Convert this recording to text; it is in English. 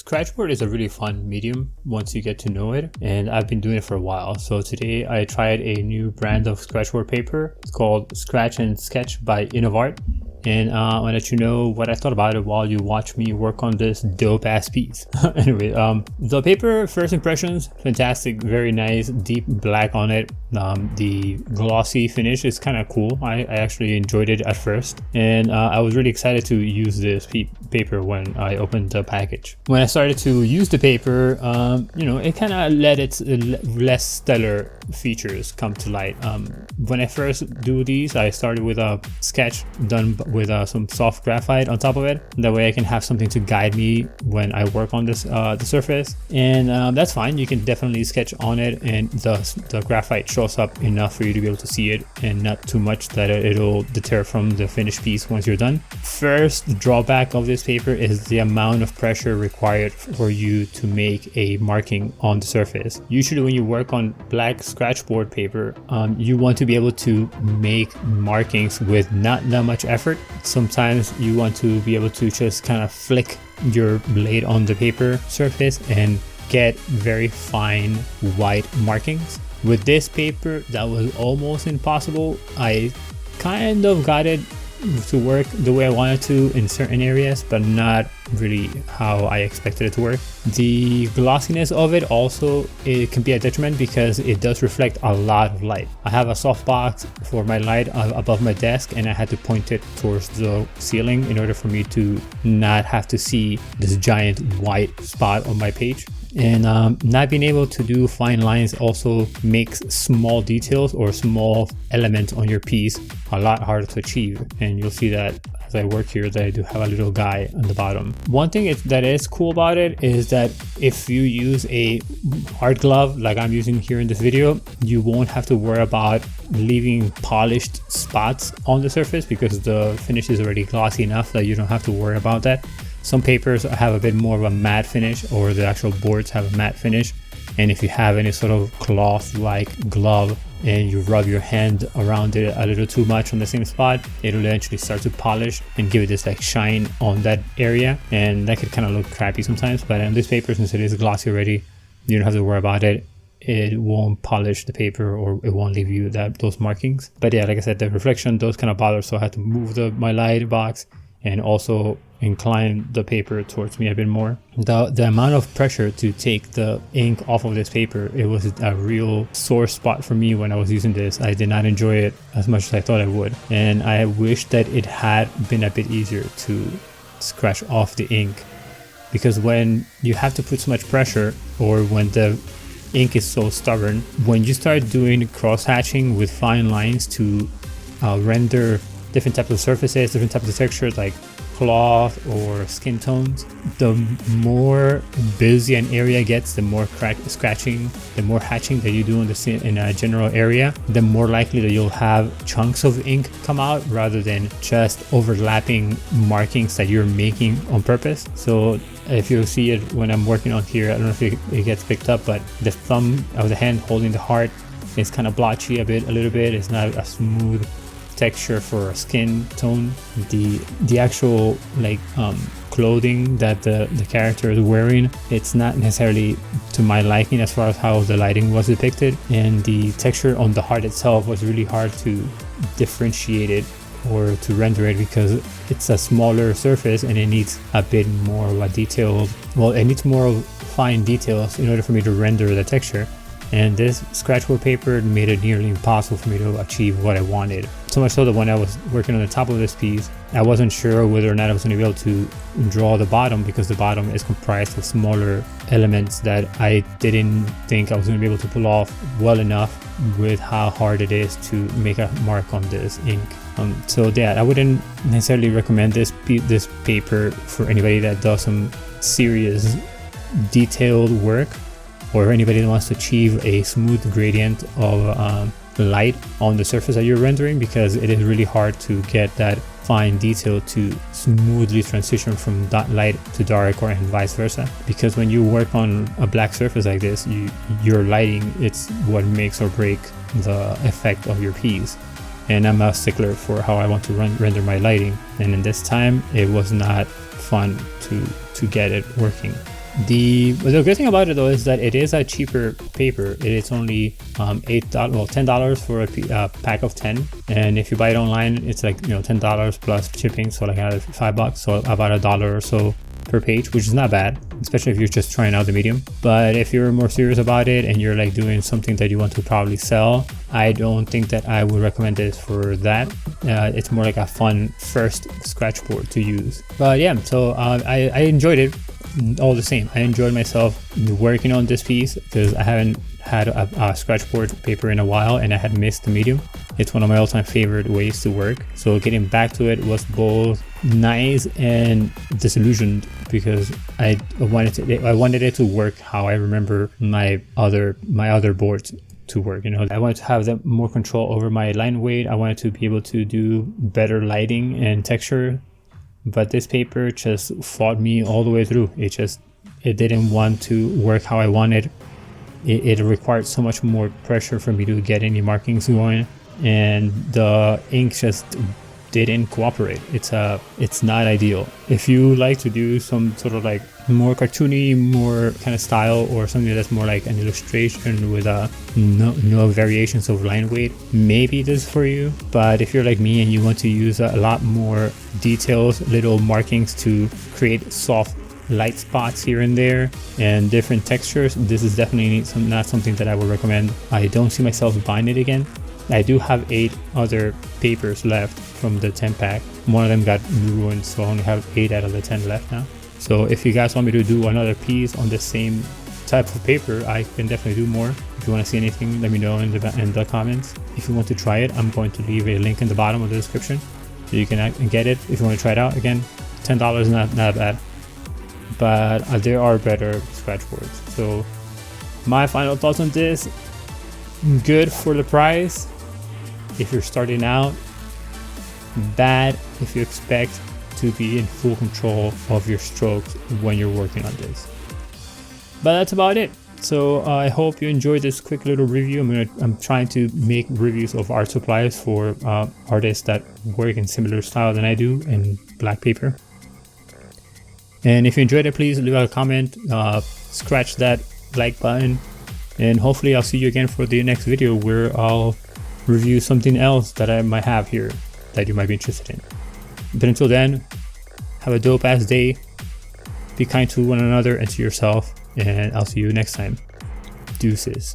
Scratchboard is a really fun medium once you get to know it, and I've been doing it for a while. So today I tried a new brand of scratchboard paper. It's called Scratch and Sketch by Inovart. And I'll let you know what I thought about it while you watch me work on this dope ass piece. Anyway, the paper, first impressions, fantastic, very nice, deep black on it. The glossy finish is kind of cool. I actually enjoyed it at first, and I was really excited to use this paper when I opened the package. When I started to use the paper, it kind of let its less stellar features come to light. When I first do these, I started with a sketch done with some soft graphite on top of it. That way I can have something to guide me when I work on this the surface, and that's fine. You can definitely sketch on it, and the graphite shows up enough for you to be able to see it, and not too much that it'll deter from the finished piece once you're done. First drawback of this paper is the amount of pressure required for you to make a marking on the surface. Usually when you work on black scratchboard paper, you want to be able to make markings with not that much effort. Sometimes you want to be able to just kind of flick your blade on the paper surface and get very fine white markings. With this paper, that was almost impossible. I kind of got it to work the way I wanted to in certain areas, but not really how I expected it to work. The glossiness of it also, it can be a detriment because it does reflect a lot of light. I have a softbox for my light above my desk, and I had to point it towards the ceiling in order for me to not have to see this giant white spot on my page. And not being able to do fine lines also makes small details or small elements on your piece a lot harder to achieve. And you'll see that as I work here, that I do have a little guy on the bottom. One thing that is cool about it is that if you use a hard glove like I'm using here in this video, you won't have to worry about leaving polished spots on the surface because the finish is already glossy enough that you don't have to worry about that. Some papers have a bit more of a matte finish, or the actual boards have a matte finish. And if you have any sort of cloth-like glove and you rub your hand around it a little too much on the same spot, it'll eventually start to polish and give it this like shine on that area. And that could kind of look crappy sometimes, but on this paper, since it is glossy already, you don't have to worry about it. It won't polish the paper, or it won't leave you those markings. But yeah, like I said, the reflection does kind of bother, so I had to move my light box and also incline the paper towards me a bit more. The amount of pressure to take the ink off of this paper, it was a real sore spot for me when I was using this. I did not enjoy it as much as I thought I would, and I wish that it had been a bit easier to scratch off the ink, because when you have to put so much pressure, or when the ink is so stubborn, when you start doing cross hatching with fine lines to render different types of surfaces, different types of textures like cloth or skin tones, the more busy an area gets, the more scratching, the more hatching that you do in a general area, the more likely that you'll have chunks of ink come out rather than just overlapping markings that you're making on purpose. So if you see it when I'm working on here, I don't know if it gets picked up, but the thumb of the hand holding the heart is kind of blotchy a little bit. It's not a smooth texture for a skin tone. The actual clothing that the character is wearing, it's not necessarily to my liking as far as how the lighting was depicted, and the texture on the heart itself was really hard to differentiate it or to render it because it's a smaller surface and it needs a bit more of a detailed, it needs more fine details in order for me to render the texture. And this scratchboard paper made it nearly impossible for me to achieve what I wanted. So much so that when I was working on the top of this piece, I wasn't sure whether or not I was going to be able to draw the bottom, because the bottom is comprised of smaller elements that I didn't think I was going to be able to pull off well enough with how hard it is to make a mark on this ink. So yeah, I wouldn't necessarily recommend this paper for anybody that does some serious detailed work, or anybody that wants to achieve a smooth gradient of light on the surface that you're rendering, because it is really hard to get that fine detail to smoothly transition from light to dark, or and vice versa. Because when you work on a black surface like this, your lighting, it's what makes or break the effect of your piece. And I'm a stickler for how I want to render my lighting, and in this time it was not fun to get it working. The good thing about it though is that it is a cheaper paper. It is only $10 for a pack of 10, and if you buy it online, it's like $10 plus shipping, so like another $5, so about $1 or so per page, which is not bad, especially if you're just trying out the medium. But if you're more serious about it and you're like doing something that you want to probably sell, I don't think that I would recommend this for that. It's more like a fun first scratchboard to use. But yeah, so I enjoyed it all the same. I enjoyed myself working on this piece because I haven't had a scratchboard paper in a while, and I had missed the medium. It's one of my all-time favorite ways to work, so getting back to it was both nice and disillusioned because I wanted it to work how I remember my other boards to work. I wanted to have more control over my line weight. I wanted to be able to do better lighting and texture, but this paper just fought me all the way through. It didn't want to work how I wanted. It required so much more pressure for me to get any markings going, and the ink just didn't cooperate. It's not ideal. If you like to do some sort of like more cartoony, more kind of style, or something that's more like an illustration with no variations of line weight, maybe this is for you. But if you're like me and you want to use a lot more details, little markings to create soft light spots here and there and different textures, this is definitely not something that I would recommend. I don't see myself buying it again. I do have 8 other papers left from the 10 pack. One of them got ruined, so I only have 8 out of the 10 left now. So if you guys want me to do another piece on the same type of paper, I can definitely do more. If you want to see anything, let me know in the comments. If you want to try it, I'm going to leave a link in the bottom of the description so you can get it if you want to try it out. Again, $10 is not bad, but there are better scratchboards. So my final thoughts on this: good for the price if you're starting out, bad if you expect to be in full control of your strokes when you're working on this. But that's about it. So I hope you enjoyed this quick little review. I'm trying to make reviews of art supplies for artists that work in similar style than I do in black paper. And if you enjoyed it, please leave a comment, scratch that like button, and hopefully I'll see you again for the next video where I'll review something else that I might have here that you might be interested in. But until then, have a dope ass day, be kind to one another and to yourself, and I'll see you next time. Deuces.